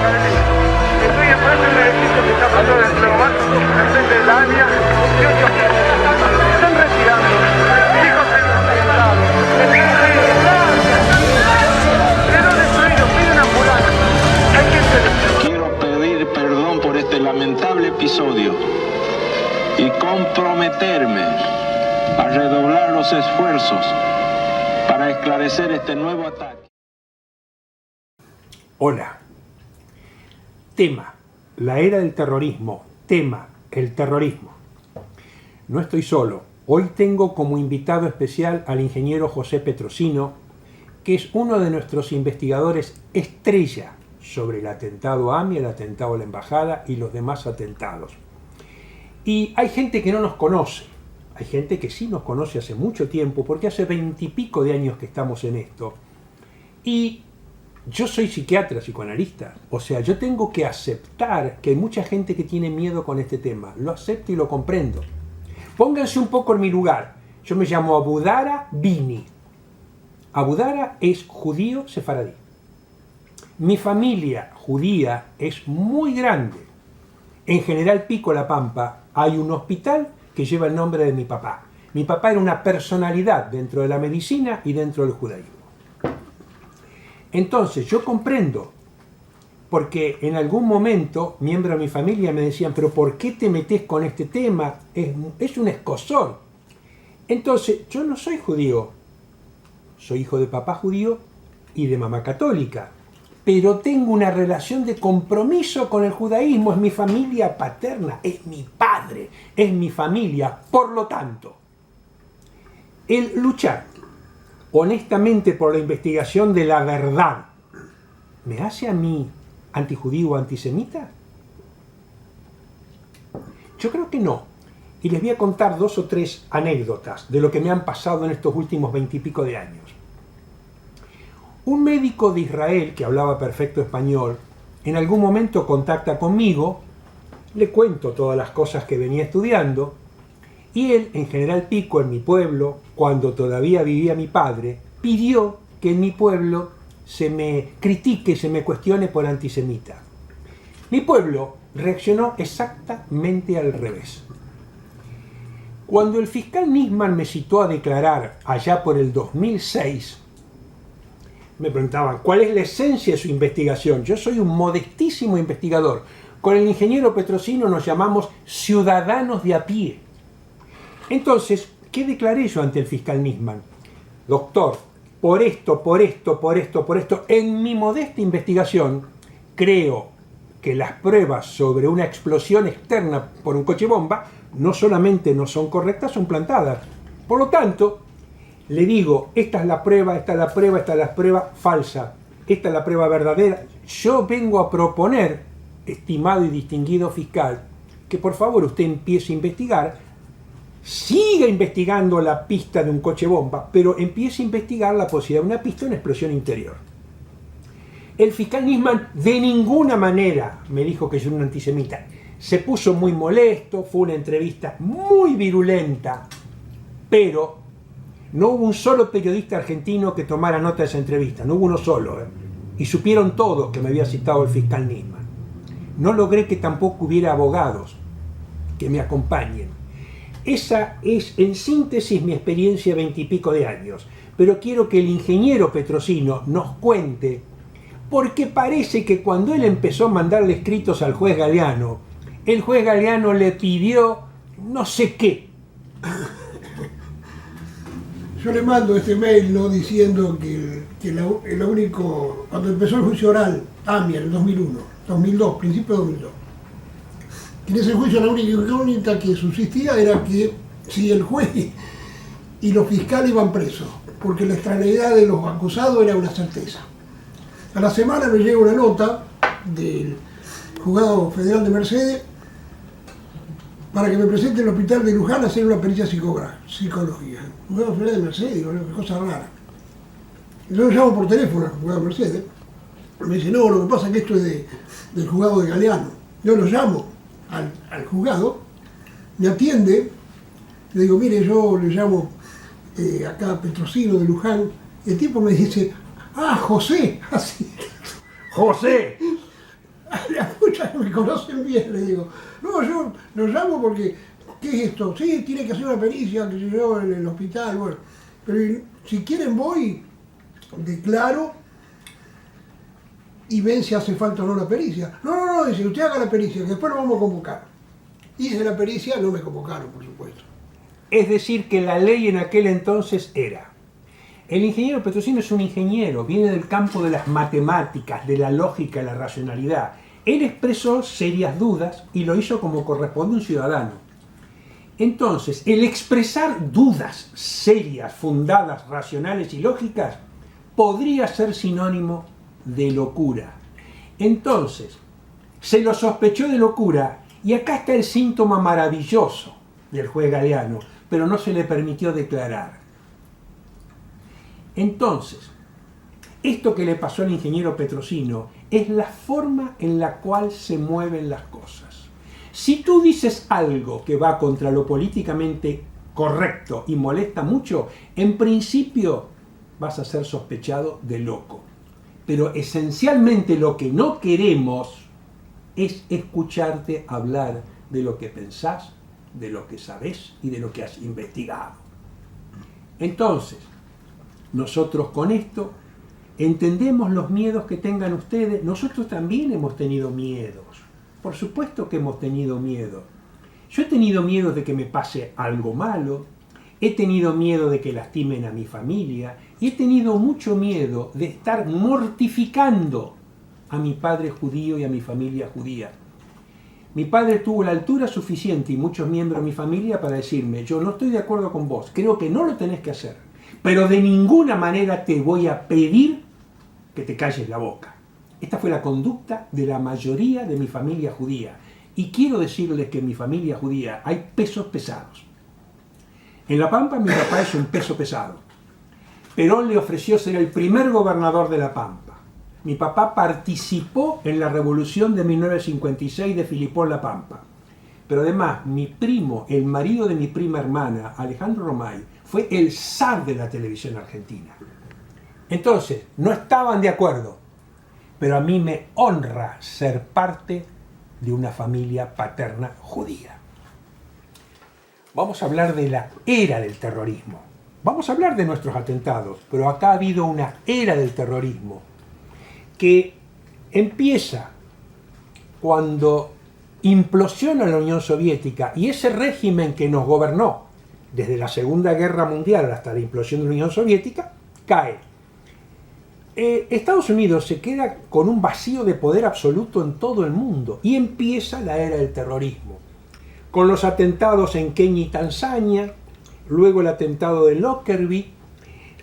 Estoy enfrente de un edificio que está a punto de desplomar, enfrente de la ANIA. Están retirando. Mis hijos se han sentado. Quedó destruido, pide una ambulancia. Hay gente de... Quiero pedir perdón por este lamentable episodio y comprometerme a redoblar los esfuerzos para esclarecer este nuevo ataque. Hola. Tema, la era del terrorismo. Tema, el terrorismo. No estoy solo. Hoy tengo como invitado especial al ingeniero José Petrosino, que es uno de nuestros investigadores estrella sobre el atentado a AMIA, el atentado a la embajada y los demás atentados. Y hay gente que no nos conoce. Hay gente que sí nos conoce hace mucho tiempo, porque hace 20 y pico de años que estamos en esto. Y yo soy psiquiatra, psicoanalista, o sea, yo tengo que aceptar que hay mucha gente que tiene miedo con este tema. Lo acepto y lo comprendo. Pónganse un poco en mi lugar. Yo me llamo Abudara Bini. Abudara es judío sefaradí. Mi familia judía es muy grande. En General Pico, La Pampa, hay un hospital que lleva el nombre de mi papá. Mi papá era una personalidad dentro de la medicina y dentro del judaísmo. Entonces, yo comprendo, porque en algún momento, miembros de mi familia me decían, pero ¿por qué te metes con este tema? Es un escozor. Entonces, yo no soy judío. Soy hijo de papá judío y de mamá católica. Pero tengo una relación de compromiso con el judaísmo. Es mi familia paterna, es mi padre, es mi familia. Por lo tanto, el luchar honestamente por la investigación de la verdad, ¿me hace a mí antijudío o antisemita? Yo creo que no. Y les voy a contar 2 o 3 anécdotas de lo que me han pasado en estos últimos 20 y pico de años. Un médico de Israel que hablaba perfecto español, en algún momento contacta conmigo, le cuento todas las cosas que venía estudiando, y él, en General Pico, en mi pueblo, cuando todavía vivía mi padre, pidió que en mi pueblo se me critique, se me cuestione por antisemita. Mi pueblo reaccionó exactamente al revés. Cuando el fiscal Nisman me citó a declarar allá por el 2006, me preguntaban, ¿cuál es la esencia de su investigación? Yo soy un modestísimo investigador. Con el ingeniero Petrosino nos llamamos ciudadanos de a pie. Entonces, ¿qué declaré yo ante el fiscal Nisman? Doctor, por esto, en mi modesta investigación, creo que las pruebas sobre una explosión externa por un coche bomba no solamente no son correctas, son plantadas. Por lo tanto, le digo, esta es la prueba, esta es la prueba, esta es la prueba falsa, esta es la prueba verdadera. Yo vengo a proponer, estimado y distinguido fiscal, que por favor usted empiece a investigar, siga investigando la pista de un coche bomba, pero empiece a investigar la posibilidad de una pista de una explosión interior. El fiscal Nisman de ninguna manera me dijo que yo era un antisemita. Se puso muy molesto, fue una entrevista muy virulenta, pero no hubo un solo periodista argentino que tomara nota de esa entrevista, no hubo uno solo, y supieron todos que me había citado el fiscal Nisman. No logré que tampoco hubiera abogados que me acompañen. Esa es, en síntesis, mi experiencia de 20 y pico de años. Pero quiero que el ingeniero Petrosino nos cuente, porque parece que cuando él empezó a mandarle escritos al juez Galeano, el juez Galeano le pidió no sé qué. Yo le mando este mail, ¿no?, diciendo que el único, cuando empezó el juicio oral, AMIA, en el 2002, principio de 2002, en ese juicio la única incógnita que subsistía era que si el juez y los fiscales iban presos, porque la extraneidad de los acusados era una certeza. A la semana me llega una nota del juzgado federal de Mercedes para que me presente en el hospital de Luján a hacer una pericia psicológica. El juzgado federal de Mercedes, digo, qué cosa rara. Yo lo llamo por teléfono al juzgado de Mercedes, me dice, no, lo que pasa es que esto es del juzgado de Galeano. Yo lo llamo al juzgado, me atiende, le digo, mire, yo le llamo acá a Petrosino de Luján, y el tipo me dice, ah, José, así. ¡José! Las muchas que me conocen bien, le digo, no, yo lo llamo porque, ¿qué es esto? Sí, tiene que hacer una pericia, que se yo en el hospital, bueno. Pero si quieren voy, declaro y ven si hace falta o no la pericia. No, dice, usted haga la pericia, que después lo vamos a convocar. Hice la pericia, no me convocaron, por supuesto. Es decir, que la ley en aquel entonces era: el ingeniero Petrosino es un ingeniero, viene del campo de las matemáticas, de la lógica, la racionalidad. Él expresó serias dudas y lo hizo como corresponde a un ciudadano. Entonces, el expresar dudas serias, fundadas, racionales y lógicas, podría ser sinónimo de locura. Entonces, se lo sospechó de locura, y acá está el síntoma maravilloso del juez Galeano, pero no se le permitió declarar. Entonces, esto que le pasó al ingeniero Petrosino es la forma en la cual se mueven las cosas. Si tú dices algo que va contra lo políticamente correcto y molesta mucho, en principio vas a ser sospechado de loco. Pero esencialmente lo que no queremos es escucharte hablar de lo que pensás, de lo que sabés y de lo que has investigado. Entonces, nosotros con esto entendemos los miedos que tengan ustedes. Nosotros también hemos tenido miedos. Por supuesto que hemos tenido miedo. Yo he tenido miedo de que me pase algo malo, he tenido miedo de que lastimen a mi familia, y he tenido mucho miedo de estar mortificando a mi padre judío y a mi familia judía. Mi padre tuvo la altura suficiente y muchos miembros de mi familia para decirme: yo no estoy de acuerdo con vos, creo que no lo tenés que hacer, pero de ninguna manera te voy a pedir que te calles la boca. Esta fue la conducta de la mayoría de mi familia judía. Y quiero decirles que en mi familia judía hay pesos pesados. En La Pampa mi papá es un peso pesado. Perón le ofreció ser el primer gobernador de La Pampa. Mi papá participó en la revolución de 1956 de Filipón La Pampa. Pero además, mi primo, el marido de mi prima hermana, Alejandro Romay, fue el zar de la televisión argentina. Entonces, no estaban de acuerdo, pero a mí me honra ser parte de una familia paterna judía. Vamos a hablar de la era del terrorismo. Vamos a hablar de nuestros atentados, pero acá ha habido una era del terrorismo que empieza cuando implosiona la Unión Soviética y ese régimen que nos gobernó desde la Segunda Guerra Mundial hasta la implosión de la Unión Soviética cae. Estados Unidos se queda con un vacío de poder absoluto en todo el mundo y empieza la era del terrorismo, con los atentados en Kenia y Tanzania, luego el atentado de Lockerbie,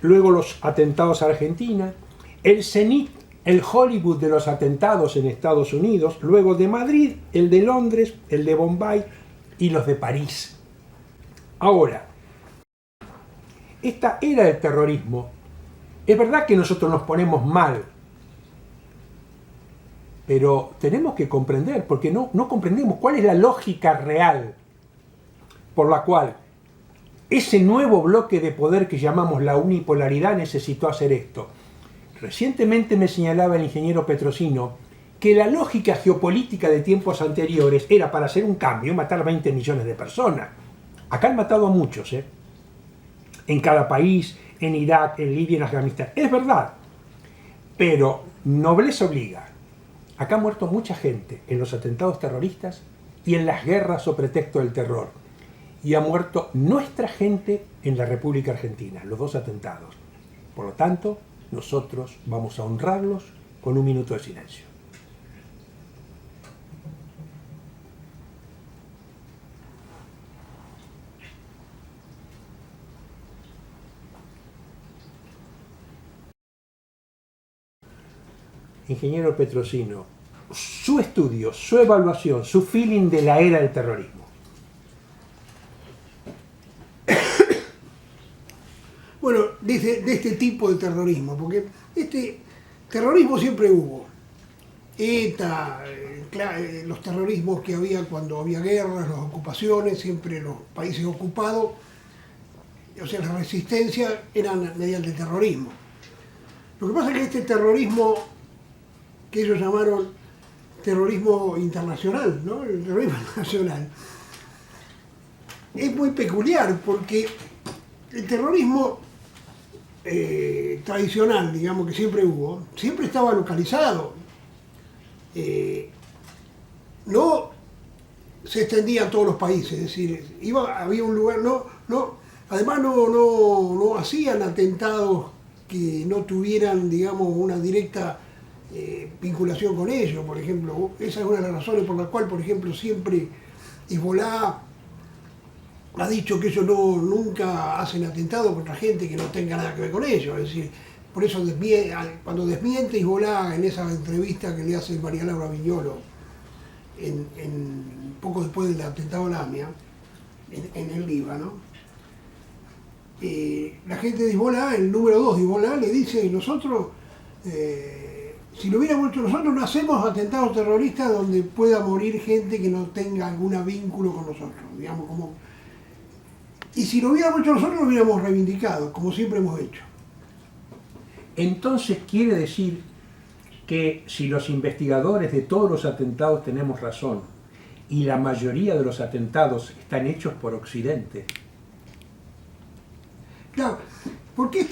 luego los atentados a Argentina, el cenit, el Hollywood de los atentados en Estados Unidos, luego de Madrid, el de Londres, el de Bombay y los de París. Ahora, esta era del terrorismo, es verdad que nosotros nos ponemos mal, pero tenemos que comprender, porque no comprendemos cuál es la lógica real por la cual ese nuevo bloque de poder que llamamos la unipolaridad necesitó hacer esto. Recientemente me señalaba el ingeniero Petrosino que la lógica geopolítica de tiempos anteriores era para hacer un cambio, matar 20 millones de personas. Acá han matado a muchos, en cada país, en Irak, en Libia, en Afganistán. Es verdad, pero nobleza obliga. Acá ha muerto mucha gente en los atentados terroristas y en las guerras o pretexto del terror. Y ha muerto nuestra gente en la República Argentina, los dos atentados. Por lo tanto, nosotros vamos a honrarlos con un minuto de silencio. Ingeniero Petrosino, su estudio, su evaluación, su feeling de la era del terrorismo. Bueno, de este tipo de terrorismo, porque este terrorismo siempre hubo. ETA, los terrorismos que había cuando había guerras, las ocupaciones, siempre los países ocupados, o sea, la resistencia eran mediante el terrorismo. Lo que pasa es que este terrorismo que ellos llamaron terrorismo internacional, ¿no? El terrorismo internacional es muy peculiar porque el terrorismo tradicional, digamos, que siempre hubo, siempre estaba localizado. No se extendía a todos los países, es decir, había un lugar, además no hacían atentados que no tuvieran, digamos, una directa vinculación con ellos, por ejemplo. Esa es una de las razones por la cual, por ejemplo, siempre Hezbolá ha dicho que ellos nunca hacen atentados contra gente que no tenga nada que ver con ellos. Es decir, por eso cuando desmiente Hezbolá en esa entrevista que le hace María Laura Viñolo, poco después del atentado a Lamia, en el Líbano, la gente de Hezbolá, el número 2 de Hezbolá, le dice: nosotros, si lo hubiéramos hecho nosotros, no hacemos atentados terroristas donde pueda morir gente que no tenga algún vínculo con nosotros, digamos, y si lo hubiéramos hecho nosotros, lo hubiéramos reivindicado, como siempre hemos hecho. Entonces quiere decir que si los investigadores de todos los atentados tenemos razón, y la mayoría de los atentados están hechos por Occidente. Claro, porque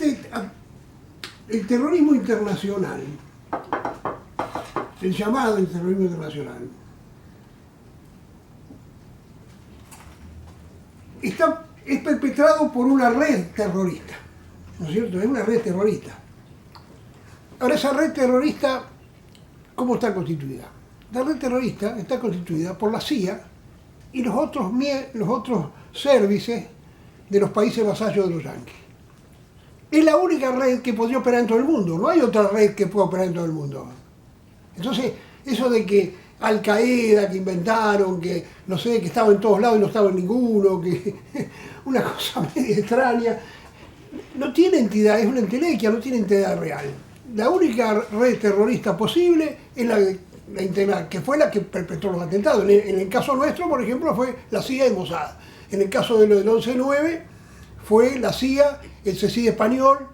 el terrorismo internacional, el llamado terrorismo internacional, es perpetrado por una red terrorista, ¿no es cierto? Es una red terrorista. Ahora, esa red terrorista, ¿cómo está constituida? La red terrorista está constituida por la CIA y los otros servicios de los países vasallos de los yanquis. Es la única red que podría operar en todo el mundo, no hay otra red que pueda operar en todo el mundo. Entonces, eso de que Al Qaeda, que inventaron, que no sé, que estaba en todos lados y no estaba en ninguno, que una cosa medio extraña, no tiene entidad, es una entelequia, no tiene entidad real. La única red terrorista posible es la integral, que fue la que perpetró los atentados. En el caso nuestro, por ejemplo, fue la CIA y Mossad. En el caso de lo del 11-9, fue la CIA, el CECID español,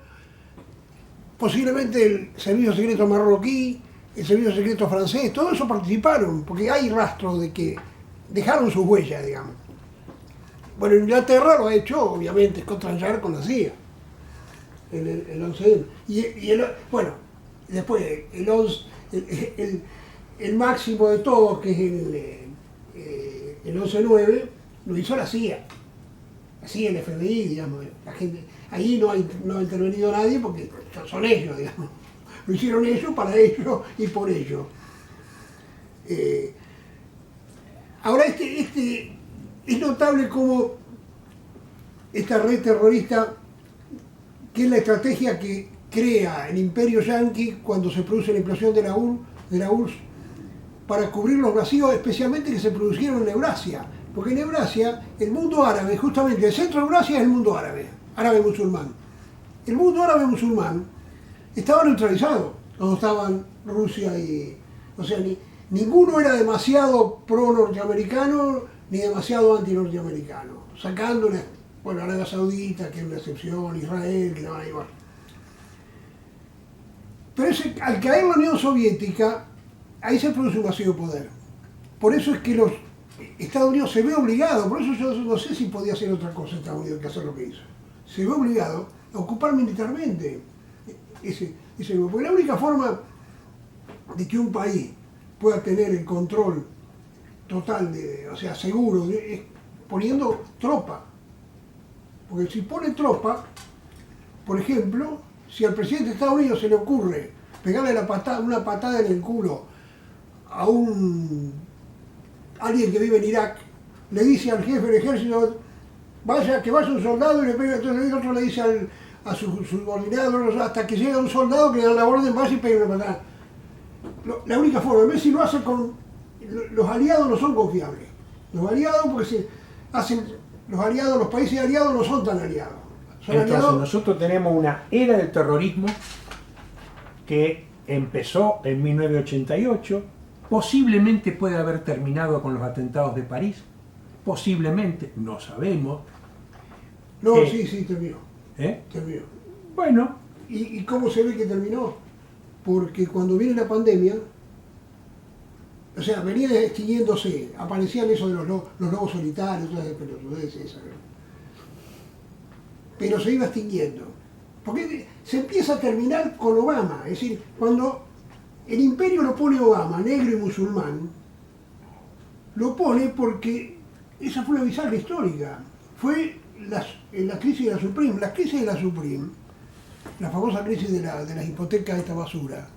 posiblemente el servicio secreto marroquí, el servicio secreto francés, todo eso participaron, porque hay rastros de que dejaron sus huellas, digamos. Bueno, Inglaterra lo ha hecho, obviamente, contrallar con la CIA, el 11. Bueno, después el máximo de todos, que es el 11-9, lo hizo la CIA. Así el FBI, digamos, la gente, ahí no ha intervenido nadie porque son ellos, digamos. Lo hicieron ellos, para ellos y por ellos. Ahora, es notable cómo esta red terrorista, que es la estrategia que crea el imperio yanqui cuando se produce la implosión de la URSS, para cubrir los vacíos, especialmente que se produjeron en Eurasia. Porque en Eurasia, el mundo árabe, justamente el centro de Eurasia es el mundo árabe musulmán. El mundo árabe musulmán estaba neutralizado cuando estaban Rusia y... O sea, ninguno era demasiado pro-norteamericano ni demasiado anti-norteamericano. Sacando, Arabia Saudita, que es una excepción, Israel, que no van a igual. Pero al caer la Unión Soviética, ahí se produce un vacío de poder. Por eso es que los Estados Unidos se ve obligado, por eso yo no sé si podía hacer otra cosa Estados Unidos que hacer lo que hizo. Se ve obligado a ocupar militarmente ese grupo. Porque la única forma de que un país pueda tener el control total, o sea, seguro, es poniendo tropa. Porque si pone tropa, por ejemplo, si al presidente de Estados Unidos se le ocurre pegarle una patada en el culo a alguien que vive en Irak, le dice al jefe del ejército, que vaya un soldado y le pega, entonces el otro le dice a su subordinado, hasta que llega un soldado que le da la orden, vaya y pega una patada. La única forma, a ver si lo hace con... Los aliados no son confiables. Los aliados, porque los países aliados no son tan aliados. Entonces nosotros tenemos una era del terrorismo que empezó en 1988, posiblemente puede haber terminado con los atentados de París, posiblemente, no sabemos. No, sí, terminó. Terminó. Bueno. ¿Y cómo se ve que terminó? Porque cuando viene la pandemia, O sea, venía extinguiéndose, aparecían eso de los lobos solitarios, todas esas pelotudeces esas, ¿no? Pero se iba extinguiendo. Porque se empieza a terminar con Obama, es decir, cuando el imperio lo pone Obama, negro y musulmán, lo pone porque esa fue una bisagra histórica. Fue la crisis de la Supreme. La crisis de la Supreme, la famosa crisis de las hipotecas de esta basura,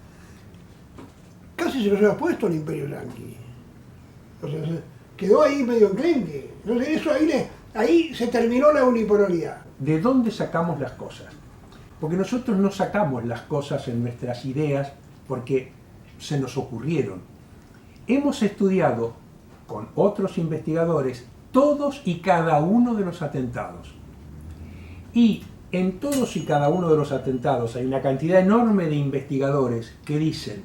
casi se lo había puesto al imperio yanqui. O sea, quedó ahí medio enclenque. Entonces eso ahí se terminó la unipolaridad. ¿De dónde sacamos las cosas? Porque nosotros no sacamos las cosas en nuestras ideas porque se nos ocurrieron. Hemos estudiado con otros investigadores todos y cada uno de los atentados. Y en todos y cada uno de los atentados hay una cantidad enorme de investigadores que dicen: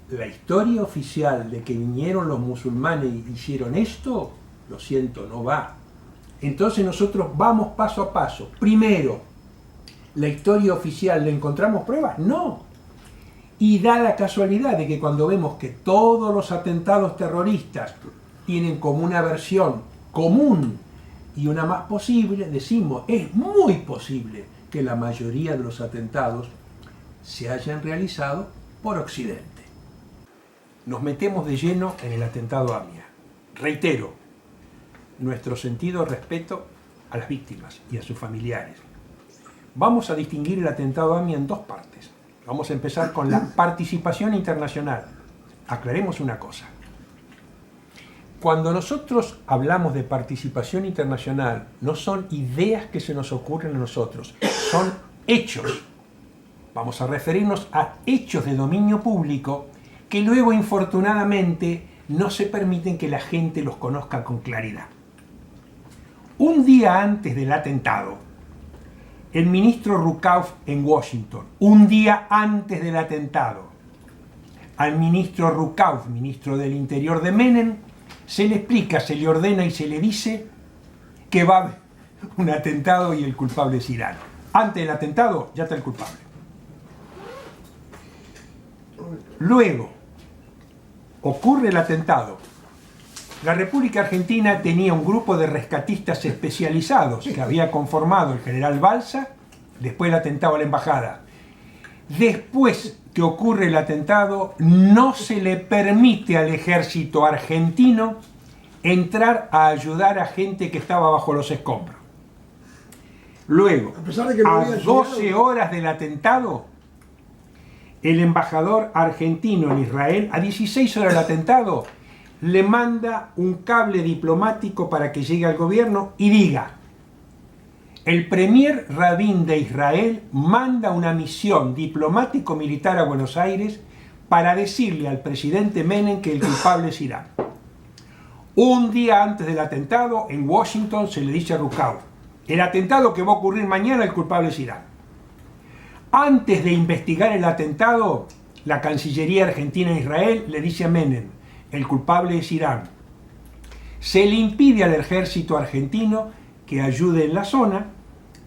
la historia oficial de que vinieron los musulmanes y hicieron esto, lo siento, no va. Entonces nosotros vamos paso a paso. Primero, ¿la historia oficial le encontramos pruebas? No. Y da la casualidad de que cuando vemos que todos los atentados terroristas tienen como una versión común y una más posible, decimos, es muy posible que la mayoría de los atentados se hayan realizado por Occidente. Nos metemos de lleno en el atentado AMIA. Reitero, nuestro sentido respeto a las víctimas y a sus familiares. Vamos a distinguir el atentado AMIA en dos partes. Vamos a empezar con la participación internacional. Aclaremos una cosa. Cuando nosotros hablamos de participación internacional, no son ideas que se nos ocurren a nosotros, son hechos. Vamos a referirnos a hechos de dominio público que luego, infortunadamente, no se permiten que la gente los conozca con claridad. Un día antes del atentado, el ministro Rukauf en Washington, un día antes del atentado, al ministro Rukauf, ministro del Interior de Menem, se le explica, se le ordena y se le dice que va a haber un atentado y el culpable es Irán. Antes del atentado ya está el culpable. Luego ocurre el atentado. La República Argentina tenía un grupo de rescatistas especializados que había conformado el general Balsa, después del atentado a la embajada. Después que ocurre el atentado, no se le permite al ejército argentino entrar a ayudar a gente que estaba bajo los escombros. Luego, a 12 horas del atentado, el embajador argentino en Israel, a 16 horas del atentado, le manda un cable diplomático para que llegue al gobierno y diga: el premier Rabin de Israel manda una misión diplomático-militar a Buenos Aires para decirle al presidente Menem que el culpable es Irán. Un día antes del atentado, en Washington se le dice a Rukauf: el atentado que va a ocurrir mañana, el culpable es Irán. Antes de investigar el atentado, la Cancillería Argentina en Israel le dice a Menem: el culpable es Irán. Se le impide al ejército argentino que ayude en la zona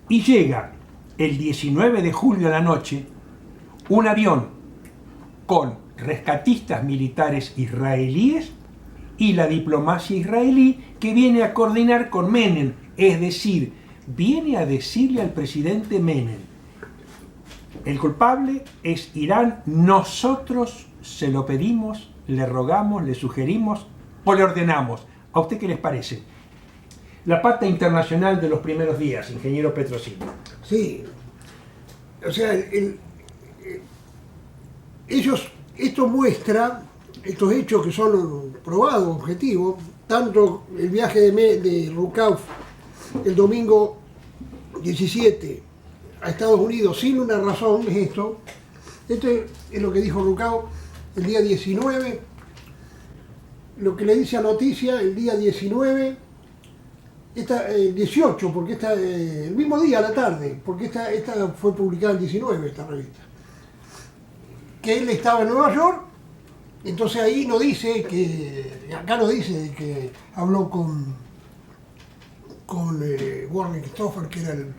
y llega el 19 de julio a la noche un avión con rescatistas militares israelíes y la diplomacia israelí que viene a coordinar con Menem, es decir, viene a decirle al presidente Menem: el culpable es Irán, nosotros se lo pedimos, le rogamos, le sugerimos o le ordenamos. ¿A usted qué les parece? La pata internacional de los primeros días, ingeniero Petrosino. Sí, o sea, esto muestra, estos hechos que son probados, objetivos, tanto el viaje de Rukauf el domingo 17 a Estados Unidos sin una razón, es esto es lo que dijo Rukauf el día 19, lo que le dice a Noticia el día 19, 18, porque el mismo día a la tarde, porque esta fue publicada el 19, esta revista, que él estaba en Nueva York. Entonces ahí no dice acá no dice que habló con Warren Christopher, que era el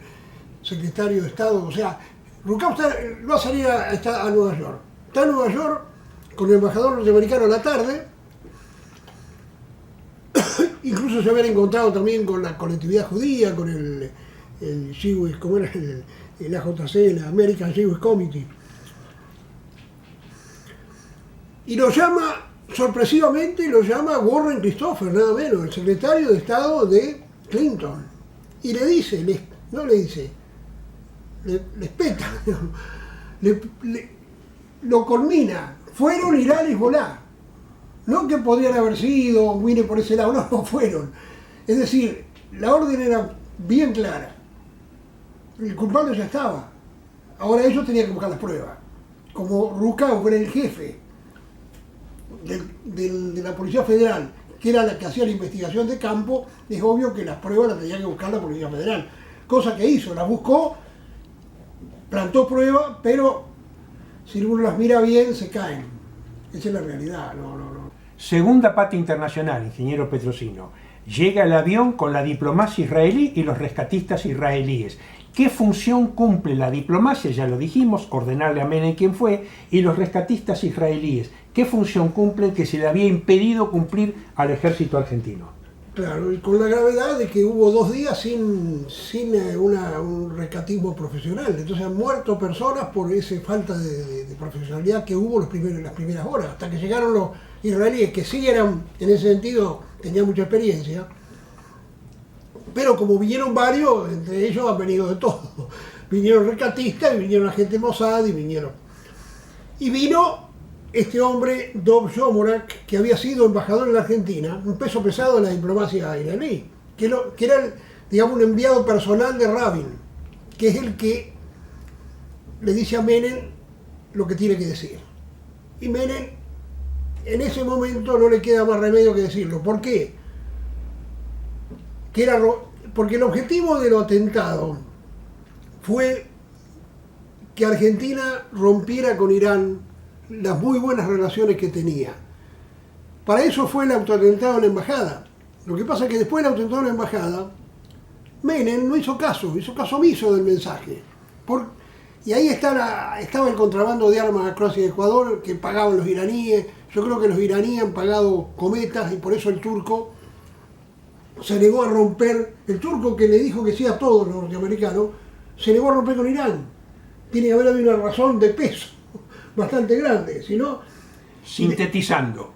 secretario de Estado. O sea, Rukauf va a salir a Nueva York. Está en Nueva York con el embajador norteamericano a la tarde Incluso se habían encontrado también con la colectividad judía, con el Jewish, ¿cómo era? El AJC, el American Jewish Committee. Y lo llama, sorpresivamente, lo llama Warren Christopher, nada menos, el secretario de Estado de Clinton. Y le dice, no le dice, le espeta, lo culmina. Fueron Irán y Hezbolá. No que podrían haber sido, mire por ese lado, no fueron. Es decir, la orden era bien clara. El culpable ya estaba. Ahora ellos tenían que buscar las pruebas. Como Rucau era el jefe de la Policía Federal, que era la que hacía la investigación de campo, es obvio que las pruebas las tenía que buscar la Policía Federal. Cosa que hizo, las buscó, plantó pruebas, pero si uno las mira bien, se caen. Esa es la realidad. No. Segunda pata internacional, ingeniero Petrosino. Llega el avión con la diplomacia israelí y los rescatistas israelíes. ¿Qué función cumple la diplomacia? Ya lo dijimos, ordenarle a Menem quién fue, y los rescatistas israelíes. ¿Qué función cumplen que se le había impedido cumplir al ejército argentino? Claro, y con la gravedad de que hubo 2 días sin un rescatismo profesional. Entonces han muerto personas por esa falta de profesionalidad que hubo en las primeras horas, hasta que llegaron los israelíes, que sí eran, en ese sentido, tenían mucha experiencia. Pero como vinieron varios, entre ellos han venido de todo. Vinieron rescatistas, y vinieron agentes Mossad, y vino este hombre, Dov Shomorak, que había sido embajador en la Argentina, un peso pesado de la diplomacia iraní, que era, digamos, un enviado personal de Rabin, que es el que le dice a Menem lo que tiene que decir. Y Menem, en ese momento, no le queda más remedio que decirlo. ¿Por qué? Porque el objetivo del atentado fue que Argentina rompiera con Irán las muy buenas relaciones que tenía. Para eso fue el autoatentado en la embajada. Lo que pasa es que después del autoatentado en la embajada, Menem no hizo caso omiso del mensaje. Y ahí estaba el contrabando de armas a Croacia y Ecuador que pagaban los iraníes. Yo creo que los iraníes han pagado cometas y por eso el turco se negó a romper. El turco, que le dijo que sí a todos los norteamericanos, se negó a romper con Irán. Tiene que haber habido una razón de peso bastante grande, si no... Sintetizando,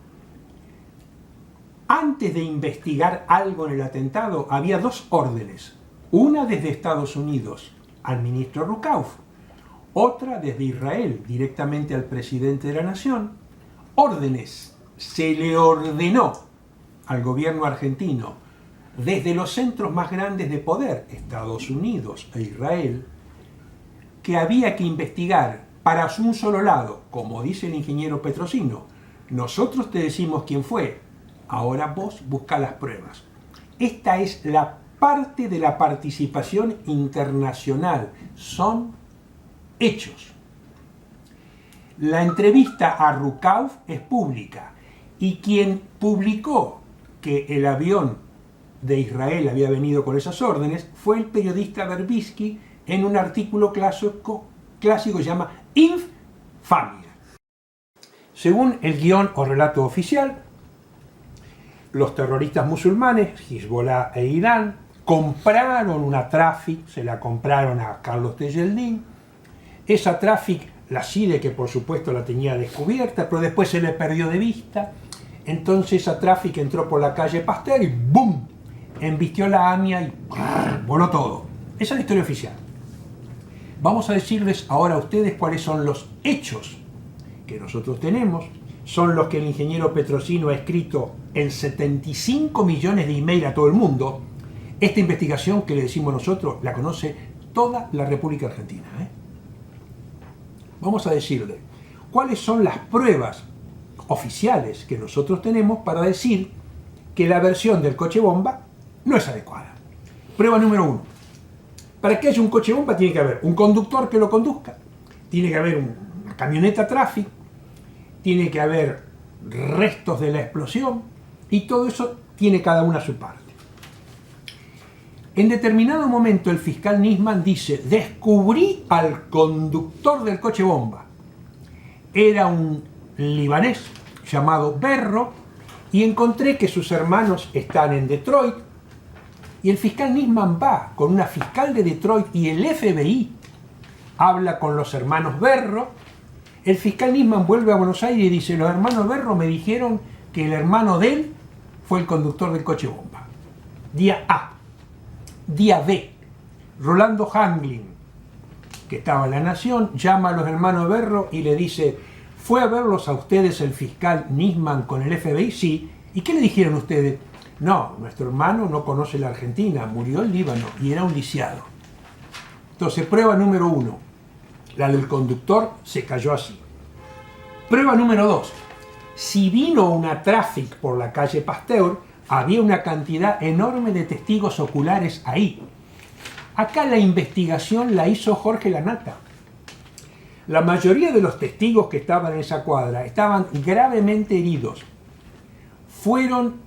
antes de investigar algo en el atentado había 2 órdenes, una desde Estados Unidos al ministro Rukauf, otra desde Israel directamente al presidente de la nación. Órdenes, se le ordenó al gobierno argentino desde los centros más grandes de poder, Estados Unidos e Israel, que había que investigar para un solo lado, como dice el ingeniero Petrosino. Nosotros te decimos quién fue, ahora vos busca las pruebas. Esta es la parte de la participación internacional, son hechos. La entrevista a Rukauf es pública y quien publicó que el avión de Israel había venido con esas órdenes fue el periodista Verbitsky en un artículo clásico que se llama Infamia. Según el guión o relato oficial, los terroristas musulmanes, Hezbollah e Irán, compraron una Trafic, se la compraron a Carlos Tejeldín. Esa Trafic, la CIDE, que por supuesto la tenía descubierta, pero después se le perdió de vista. Entonces esa Trafic entró por la calle Pasteur y ¡bum! Embistió la AMIA y voló todo. Esa es la historia oficial. Vamos a decirles ahora a ustedes cuáles son los hechos que nosotros tenemos. Son los que el ingeniero Petrosino ha escrito en 75 millones de email a todo el mundo. Esta investigación que le decimos nosotros la conoce toda la República Argentina. Vamos a decirle cuáles son las pruebas oficiales que nosotros tenemos para decir que la versión del coche bomba no es adecuada. Prueba número 1. Para que haya un coche bomba tiene que haber un conductor que lo conduzca, tiene que haber una camioneta Trafic, tiene que haber restos de la explosión y todo eso tiene cada una su parte. En determinado momento el fiscal Nisman dice: descubrí al conductor del coche bomba. Era un libanés llamado Berro y encontré que sus hermanos están en Detroit, y el fiscal Nisman va con una fiscal de Detroit y el FBI habla con los hermanos Berro. El fiscal Nisman vuelve a Buenos Aires y dice: los hermanos Berro me dijeron que el hermano de él fue el conductor del coche bomba. Día A. Día B. Rolando Hanglin, que estaba en La Nación, llama a los hermanos Berro y le dice: ¿fue a verlos a ustedes el fiscal Nisman con el FBI? Sí. ¿Y qué le dijeron ustedes? No, nuestro hermano no conoce la Argentina, murió en Líbano y era un lisiado. Entonces, prueba número 1, la del conductor se cayó así. Prueba número 2, si vino una traffic por la calle Pasteur, había una cantidad enorme de testigos oculares ahí. Acá la investigación la hizo Jorge Lanata. La mayoría de los testigos que estaban en esa cuadra estaban gravemente heridos. Fueron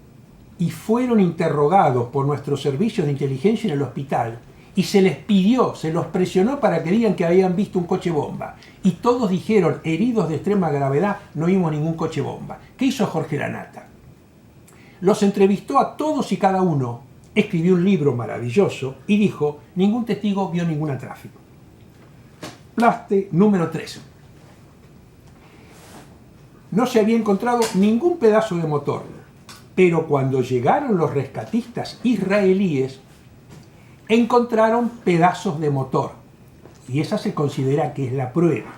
interrogados por nuestros servicios de inteligencia en el hospital y se les pidió, se los presionó para que digan que habían visto un coche bomba. Y todos dijeron, heridos de extrema gravedad, no vimos ningún coche bomba. ¿Qué hizo Jorge Lanata? Los entrevistó a todos y cada uno, escribió un libro maravilloso y dijo, ningún testigo vio ninguna tráfico. Plaste número 3. No se había encontrado ningún pedazo de motor, pero cuando llegaron los rescatistas israelíes, encontraron pedazos de motor. Y esa se considera que es la prueba.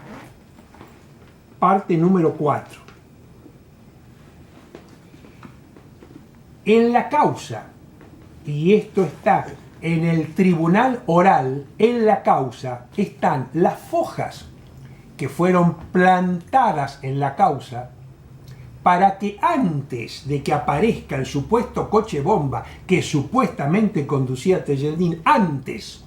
Parte número 4. En la causa, y esto está en el tribunal oral, en la causa están las fojas que fueron plantadas en la causa para que antes de que aparezca el supuesto coche bomba que supuestamente conducía a Tejeldín, antes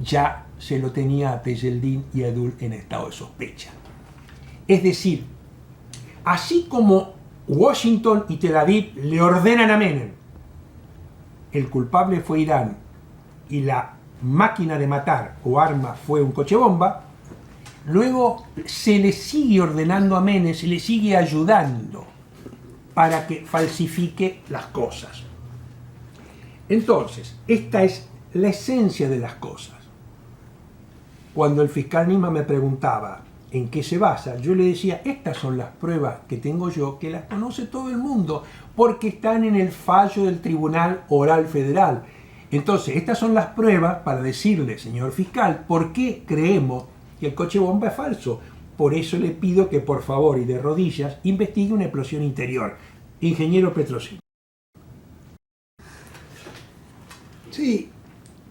ya se lo tenía a Tejeldín y a Edul en estado de sospecha. Es decir, así como Washington y Tel Aviv le ordenan a Menem, el culpable fue Irán y la máquina de matar o arma fue un coche bomba, luego se le sigue ordenando a Menem, se le sigue ayudando para que falsifique las cosas. Entonces, esta es la esencia de las cosas. Cuando el fiscal Nisman me preguntaba en qué se basa, yo le decía, estas son las pruebas que tengo yo, que las conoce todo el mundo, porque están en el fallo del Tribunal Oral Federal. Entonces, estas son las pruebas para decirle, señor fiscal, por qué creemos que el coche bomba es falso. Por eso le pido que, por favor, y de rodillas, investigue una explosión interior. Ingeniero Petrosini. Sí,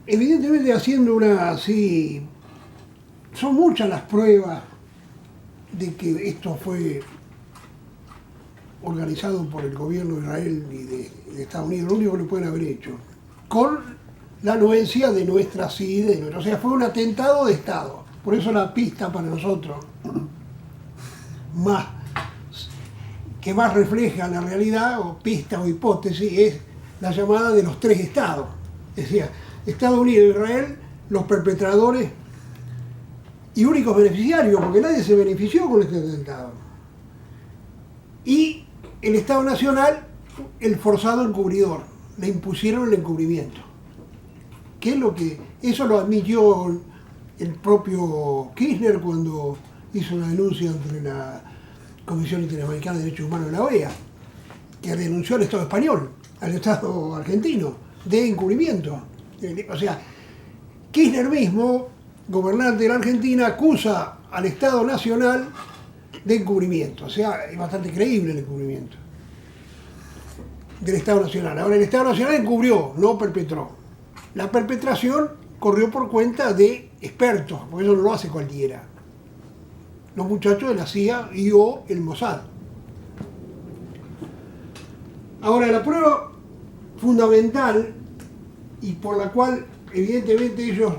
evidentemente haciendo una así, son muchas las pruebas de que esto fue organizado por el gobierno de Israel y de Estados Unidos, lo único que lo pueden haber hecho, con la anuencia de nuestra CID, o sea, fue un atentado de Estado. Por eso la pista para nosotros, que más refleja la realidad, o pista o hipótesis, es la llamada de los 3 estados. Es decir, Estados Unidos e Israel, los perpetradores y únicos beneficiarios, porque nadie se benefició con este atentado. Y el Estado Nacional, el forzado encubridor, le impusieron el encubrimiento. ¿Qué es lo que? Eso lo admitió el propio Kirchner cuando hizo una denuncia ante la Comisión Interamericana de Derechos Humanos de la OEA, que denunció al Estado español, al Estado argentino, de encubrimiento. O sea, Kirchner mismo, gobernante de la Argentina, acusa al Estado Nacional de encubrimiento. O sea, es bastante creíble el encubrimiento del Estado Nacional. Ahora, el Estado Nacional encubrió, no perpetró. La perpetración corrió por cuenta de expertos, porque eso no lo hace cualquiera. Los muchachos de la CIA y o el Mossad. Ahora, la prueba fundamental y por la cual evidentemente ellos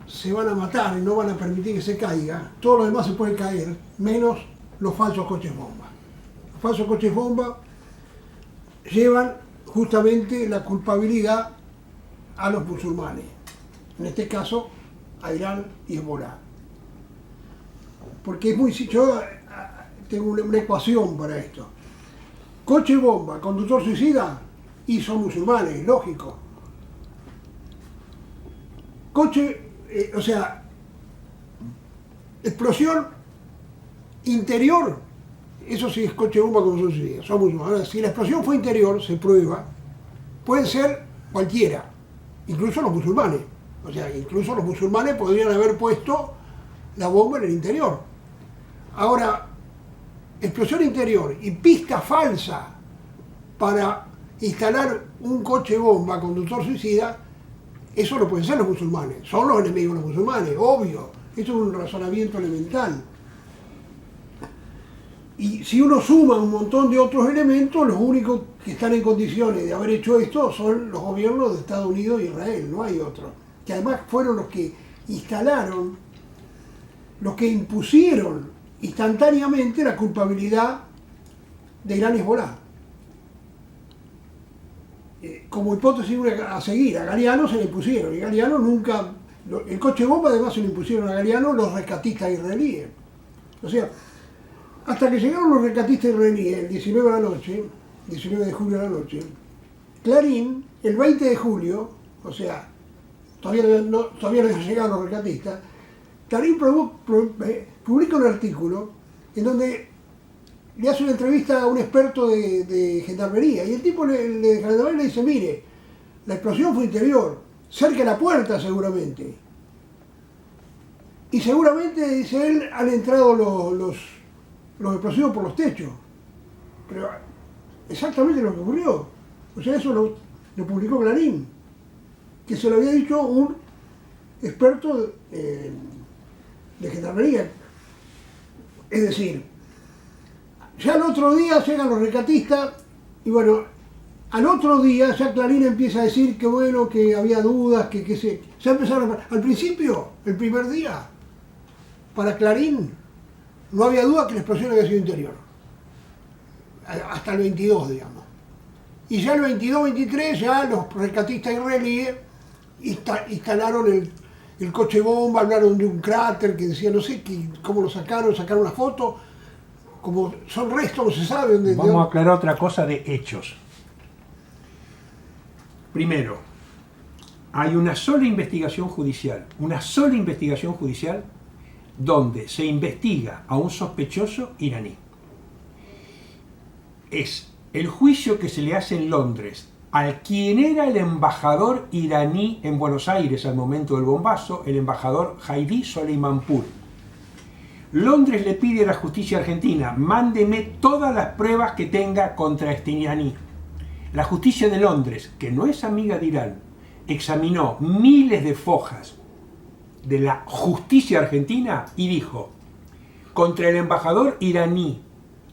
se van a matar y no van a permitir que se caiga, todo lo demás se puede caer, menos los falsos coches bomba. Los falsos coches bomba llevan justamente la culpabilidad a los musulmanes, en este caso a Irán y Hezbollah. Porque es muy... Yo tengo una ecuación para esto. Coche bomba, conductor suicida, y son musulmanes, lógico. Coche, o sea, explosión interior, eso sí es coche bomba conductor suicida, son musulmanes. Ahora, si la explosión fue interior, se prueba, puede ser cualquiera, incluso los musulmanes. O sea, incluso los musulmanes podrían haber puesto la bomba en el interior. Ahora, explosión interior y pista falsa para instalar un coche bomba conductor suicida, eso no pueden ser los musulmanes, son los enemigos de los musulmanes, obvio. Esto es un razonamiento elemental. Y si uno suma un montón de otros elementos, los únicos que están en condiciones de haber hecho esto son los gobiernos de Estados Unidos e Israel, no hay otros. Que además fueron los que instalaron, los que impusieron instantáneamente la culpabilidad de Irán y Hezbollah. Como hipótesis a seguir, a Galeano se le impusieron, y Galeano nunca, el coche bomba además se le impusieron a Galeano los rescatistas israelíes. O sea, hasta que llegaron los rescatistas israelíes el 19 de la noche, 19 de julio de la noche, Clarín, el 20 de julio, o sea, todavía no habían llegado los rescatistas, Clarín publica un artículo en donde le hace una entrevista a un experto de gendarmería, y el tipo de gendarmería le dice, mire, la explosión fue interior, cerca de la puerta seguramente. Y seguramente, dice él, han entrado los explosivos por los techos. Pero exactamente lo que ocurrió. O sea, eso lo publicó Clarín, que se lo había dicho un experto de gendarmería. Es decir, ya al otro día llegan los rescatistas y bueno, al otro día ya Clarín empieza a decir que bueno, que había dudas, que ya empezaron. Al principio, el primer día, para Clarín no había duda que la explosión había sido interior. Hasta el 22, digamos. Y ya el 22-23 ya los rescatistas israelíes instalaron el coche bomba, hablaron de un cráter que decía, no sé cómo lo sacaron una foto, como son restos, no se sabe dónde. Vamos a aclarar otra cosa de hechos. Primero, hay una sola investigación judicial donde se investiga a un sospechoso iraní. Es el juicio que se le hace en Londres al quien era el embajador iraní en Buenos Aires al momento del bombazo, el embajador Jaidi Soleimanpur. Londres le pide a la justicia argentina, mándeme todas las pruebas que tenga contra este iraní. La justicia de Londres, que no es amiga de Irán, examinó miles de fojas de la justicia argentina y dijo, contra el embajador iraní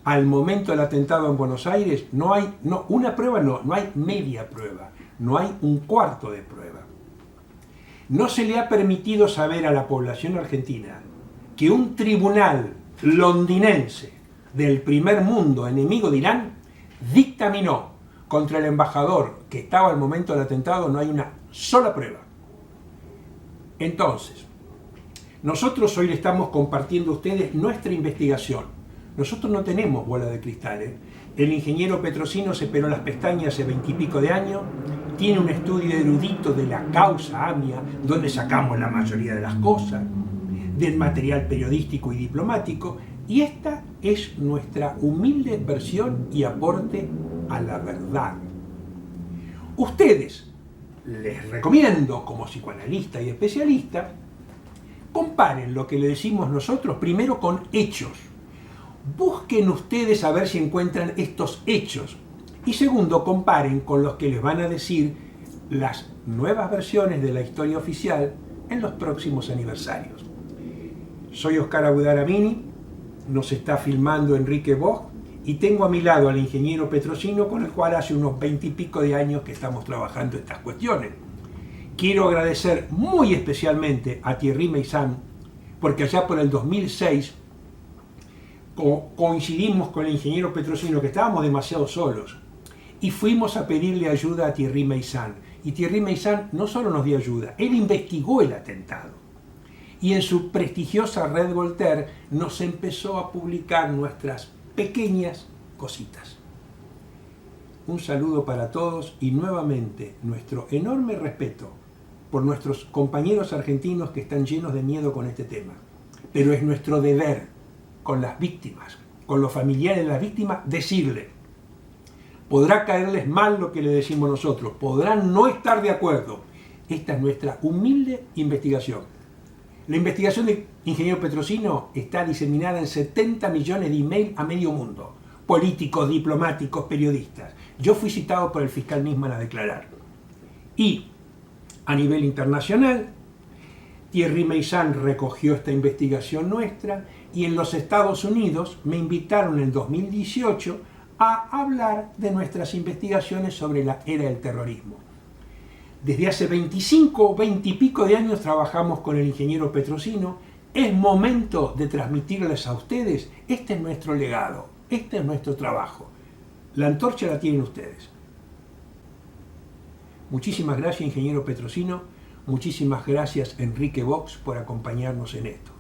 al momento del atentado en Buenos Aires no hay una prueba, no hay media prueba, no hay un cuarto de prueba. No se le ha permitido saber a la población argentina que un tribunal londinense del primer mundo, enemigo de Irán, dictaminó contra el embajador que estaba al momento del atentado, no hay una sola prueba. Entonces, nosotros hoy le estamos compartiendo a ustedes nuestra investigación. Nosotros no tenemos bola de cristal, ¿eh? El ingeniero Petrosino se peló las pestañas hace 20 y pico de años, tiene un estudio erudito de la causa AMIA, donde sacamos la mayoría de las cosas, del material periodístico y diplomático, y esta es nuestra humilde versión y aporte a la verdad. Ustedes, les recomiendo como psicoanalista y especialista, comparen lo que le decimos nosotros primero con hechos. Busquen ustedes a ver si encuentran estos hechos. Y segundo, comparen con los que les van a decir las nuevas versiones de la historia oficial en los próximos aniversarios. Soy Oscar Abudaramini, nos está filmando Enrique Bosch y tengo a mi lado al ingeniero Petrosino, con el cual hace unos 20 y pico de años que estamos trabajando estas cuestiones. Quiero agradecer muy especialmente a Thierry Meyssan, porque allá por el 2006 coincidimos con el ingeniero Petrosino, que estábamos demasiado solos, y fuimos a pedirle ayuda a Thierry Meyssan. Y Thierry Meyssan no solo nos dio ayuda, él investigó el atentado. Y en su prestigiosa red Voltaire nos empezó a publicar nuestras pequeñas cositas. un saludo para todos y nuevamente nuestro enorme respeto por nuestros compañeros argentinos que están llenos de miedo con este tema. Pero es nuestro deber con las víctimas, con los familiares de las víctimas, decirle. Podrá caerles mal lo que le decimos nosotros, podrán no estar de acuerdo. Esta es nuestra humilde investigación. La investigación del ingeniero Petrosino está diseminada en 70 millones de emails a medio mundo. Políticos, diplomáticos, periodistas. Yo fui citado por el fiscal Nisman a declarar. Y a nivel internacional, Thierry Meyssan recogió esta investigación nuestra y en los Estados Unidos me invitaron en 2018 a hablar de nuestras investigaciones sobre la era del terrorismo. Desde hace 25 o 20 y pico de años trabajamos con el ingeniero Petrosino. Es momento de transmitirles a ustedes, este es nuestro legado, este es nuestro trabajo. La antorcha la tienen ustedes. Muchísimas gracias, ingeniero Petrosino. Muchísimas gracias, Enrique Vox, por acompañarnos en esto.